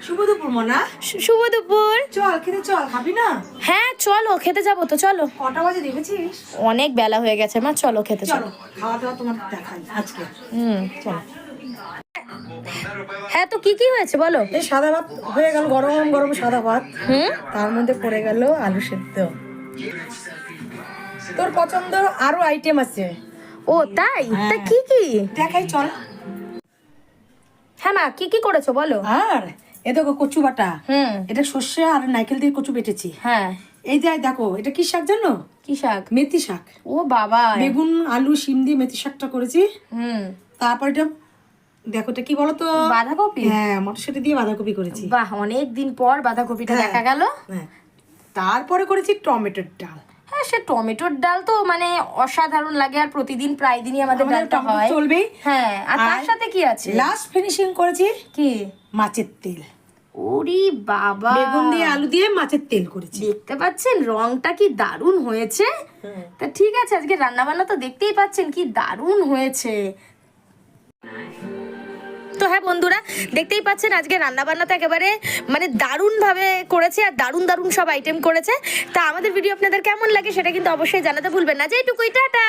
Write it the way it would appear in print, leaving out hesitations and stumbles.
শুভ দুপুর মনা। শুভ দুপুর। চল খেতে চল, খাবি না? হ্যাঁ চলো খেতে যাবো তো, চলো। কটা বাজে দেখেছিস? অনেক বেলা হয়ে গেছে মা, চলো খেতে চলো চলো। খাওয়া দাওয়া তোমার দেখাই আজকে। চলো। হ্যাঁ তো কি কি হয়েছে বলো। এই সাদা ভাত হয়ে গেল, গরম গরম সাদা ভাত। তার মধ্যে পড়ে গেল আলু সেদ্ধ। তোর পছন্দ আরো আইটেম আছে। ও তাই? তা কি কি দেখাই চল। হ্যাঁ মা, কি কি করেছো বলো। আর এ দেখো কচু বাটা। এটা সর্ষে আর নারকেল দিয়ে কচু বেটেছি। হ্যাঁ। এই যে দেখো, এটা কি শাক জানো? কি শাক? মেথি শাক। ও বাবা। বেগুন আলু শিম দিয়ে মেথি শাকটা করেছি। তারপর এটা দেখো, এটা কি বলো তো? বাঁধাকপি। হ্যাঁ, মটরশুঁটি দিয়ে বাঁধাকপি করেছি। বাহ, অনেক দিন পর বাঁধাকপিটা হ্যাঁ। দেখা গেল। হ্যাঁ, তারপরে করেছি টমেটোর ডাল। হ্যাঁ, সে টমেটোর ডাল তো মানে অসাধারণ লাগে, আর প্রতিদিন প্রায় দিনই আমাদের আমাদের ডালটা টমেটো হয়। চলবেই। হ্যাঁ, আর তার আর সাথে কি আছে? লাস্ট ফিনিশিং করেছি কি? মাছের তেল। ওরে বাবা, বেগুন দিয়ে আলু দিয়ে মাছের তেল করেছি। দেখতে পাচ্ছেন রংটা কি দারুণ হয়েছে। তা ঠিক আছে, আজকে রান্না বান্না তো দেখতেই পাচ্ছেন কি দারুণ হয়েছে। তো হ্যাঁ বন্ধুরা, দেখতেই পাচ্ছেন আজকে রান্না বান্না তো একেবারে মানে দারুণ ভাবে করেছে, আর দারুণ দারুণ সব আইটেম করেছে। তা আমাদের ভিডিও আপনাদের কেমন লাগে সেটা কিন্তু অবশ্যই জানাতে ভুলবেন না। যেটুকুই, টাটা।